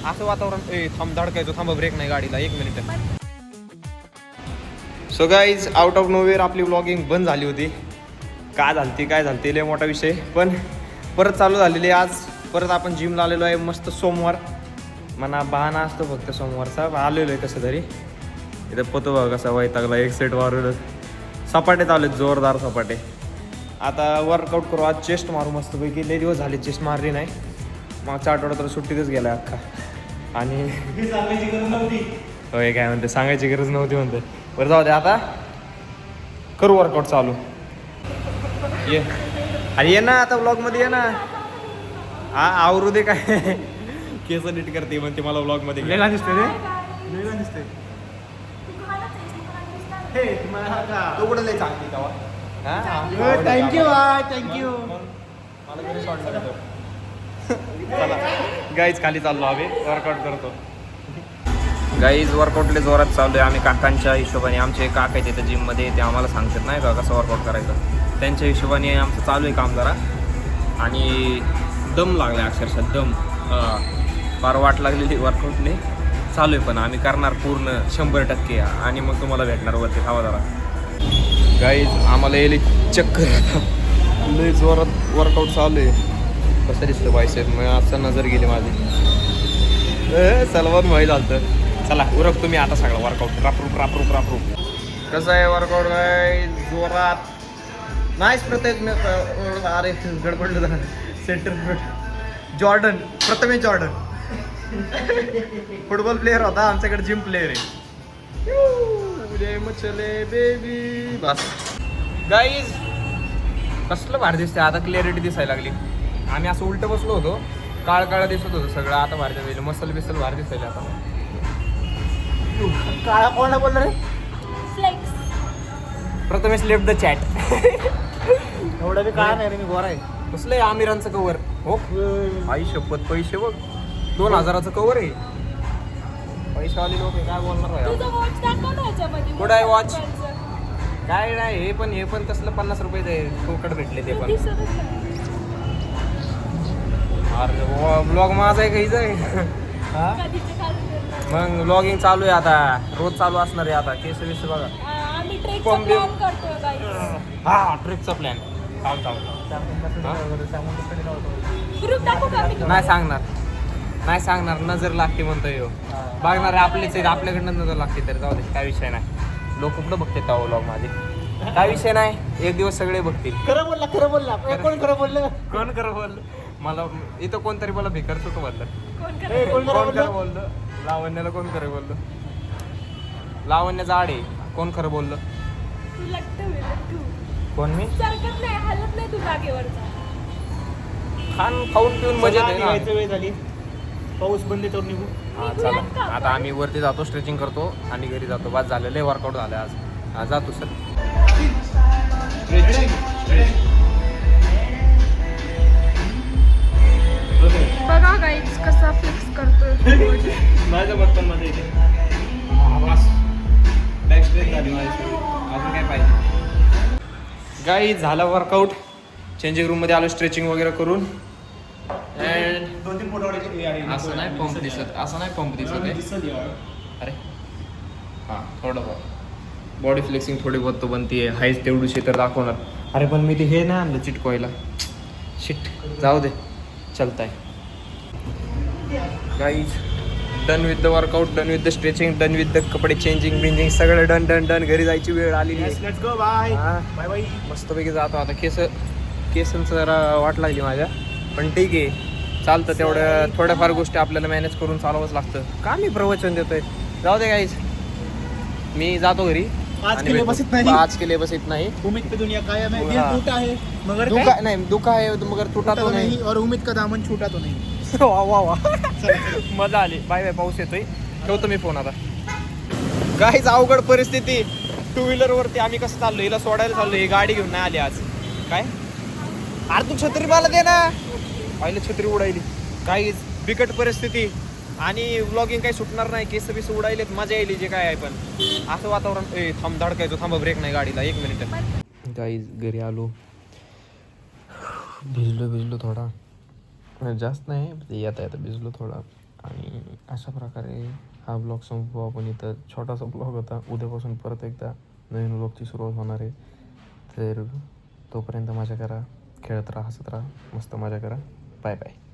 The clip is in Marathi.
असं वातावरण थांब धडकायचो थांबा ब्रेक नाही गाडीला 1 minute. So guys out of nowhere आपली व्लॉगिंग बंद झाली होती. काय झालती लय मोठा विषय, पण परत चालू झालेली आज. परत आपण जिमला आलेलो आहे. मस्त सोमवार म्हणा बहाणा असतो फक्त सोमवारचा. आलेलो आहे कसं तरी. इथं पतो बघा कसा वैतागला एक सेट वारून सपाटे चालू आहेत जोरदार सपाटे. आता वर्कआउट करू आज. चेस्ट मारू मस्तपैकी. लय दिवस झाले चेस्ट मारली नाही. मागचा आठवडा तर सुट्टीतच गेला अख्खा. आणि होय काय म्हणते सांगायची गरज नव्हती म्हणते. बरं जाऊ दे आता करू वर्कआउट चालू. ये अरे ये ना आता व्लॉगमध्ये ये ना. हा आवरू दे काय केस नीट करते म्हणते मला व्लॉगमध्ये. वेगळा दिसतोय रे. वेगळा दिसतोय. तो कुठे लय चांगली तेव्हा. Thank you thank you. मला घरी शॉर्ट लागतो. चला गाईज खाली चाललो आम्ही वर्कआउट करतो. गाईज वर्कआउटले जोरात चालू आहे आम्ही काकांच्या हिशोबाने. आमचे काका आहेत तिथे जिममध्ये ते आम्हाला सांगतात नाही का कसं वर्कआउट करायचं. त्यांच्या हिशोबाने आमचं चालू आहे काम जरा. आणि दम लागला अक्षरशः दम. फार वाट लागलेली वर्कआउटने चालू आहे. पण आम्ही करणार पूर्ण 100% आणि मग तुम्हाला भेटणार वरती खावा जरा. गाईज आम्हाला येईल चक्कर लय जोरात वर्कआउट चालू आहे. कसं दिसतं बायसेप मग असं नजर गेली माझी. सलमान भाई झालं. चला उरक तुम्ही आता सगळं वर्कआउट रापरूप. कसं आहे वर्कआउट काय जोरात नाहीच. प्रत्येक अरे गडबडलं center Jordan Prathamesh Jordan football player होता आमच्याकडे जिम प्लेअर आहे. चले बेबी बस. गाईज कसलं भारी दिसते आता. क्लिअरिटी दिसायला लागली. आम्ही असं उलटं बसलो होतो. काळं दिसत होतं सगळं. आता भारी दिसलं. मसल बिसल भारी दिसायला आता. काळा कोणाला बोलणार रे. Prathamesh left the chat. एवढा बी काळा नाही रे मी गोरा आहे. कसलं आहे आमिरांचं कवर. हो आई शपथ पैसे बघ 2000चं कवर आहे. पैशावाली लोक काय बोलणार आहे. कुठं आहे वॉच. काय नाही हे पण कसलं 50 रुपये फुकट भेटले ते पण. अरे ब्लॉग माझा आहे काहीच आहे. मग ब्लॉगिंग चालू आहे आता. रोज चालू असणार आहे आता. केस विस बघा. हा ट्रिपचा प्लॅन. नाही सांगणार नजर लागते म्हणतो यो. बघणार आपलेच आहेत आपल्याकडनं नजर लागते तर जाऊ दे काय विषय नाही. लोक कुठं बघते का व्लॉग माझे. काय विषय नाही. एक दिवस सगळे बघतील. खरं बोलला कोण खरं बोललं. कोण खरं बोललं. मला इथं कोणतरी मला भिकारच होतं बोललं. कोण खरं बोललं. लावण्याला कोण खरं बोललं. लावण्य जाड आहे. कोण खरं बोललं. कोण मी खाऊन पिऊन मजा येते. वेळ झाली. पाऊस बंद तर निघू. हा चला आता आम्ही वरती जातो. स्ट्रेचिंग करतो आणि घरी जातो. बस झालेलं आहे वर्कआउट झालं आज. हा जातो सर. बघा गाईज कसा फिक्स करतोय. माझ्या बचपनमध्ये इथे बॅक स्ट्रेच झाली माझी. अजून काय पाहिजे. गाई झालं वर्कआउट. चेंजिंग रूममध्ये आलो स्ट्रेचिंग वगैरे करून. असं नाही पंप दिसत आहे. अरे हां थोडं बॉडी फ्लेक्सिंग थोडी बहुत तो बनती आहे. हाईच तेवढीशी तर दाखवणार. अरे पण मी ते हे नाही आणलं चिटकवायला. शिट जाऊ दे चलताय. Guys done with the workout. Done with the stretching. Done with the कपडे चेंजिंग बिंजिंग सगळं डन. घरी जायची वेळ आलेली आहे. Let's go bye. Bye bye. मस्तपैकी जातो आता. केसांचं जरा वाट लागली माझ्या पण ठीक आहे चालतं. तेवढं थोड्याफार गोष्टी आपल्याला मॅनेज करून चालवंच लागतं. का मी प्रवचन देतोय. जाऊ दे गाईज मी जातो घरी. आज के लिए बस इतना ही. उम्मीद पे दुनिया कायम है. दिल टूटा है मगर दुखा है मगर टूटा तो नहीं. और उम्मीद का दामन छूटा तो नहीं. वा मजा आली. बाय पाऊस येतोय. ठेवतो मी फोन आता. काहीच अवघड परिस्थिती. 2 व्हीलरवरती आम्ही कसं चाललो. हिला सोडायला चाललो. ही गाडी घेऊन नाही आली आज. काय अरे तू छत्री मला दे ना. पाहिलं छत्री उडायली. काहीच बिकट परिस्थिती. आणि व्लॉगिंग काही सुटणार नाही. केस बिस उडायलेत. मजा येईल जे काय आहे पण असं वातावरण. थांब धडकायचो थांबा ब्रेक नाही गाडीला 1 मिनिट. गाईज घरी आलो. भिजलो थोडा. जास्त नाही येता भिजलो थोडा. आणि अशा प्रकारे हा ब्लॉग संपू आपण. इथं छोटासा ब्लॉग होता. उद्यापासून परत एकदा नवीन ब्लॉगची सुरुवात होणार आहे. तर तोपर्यंत मजा करा, खेळत राहा, हसत राहा, मस्त मजा करा. Bye bye.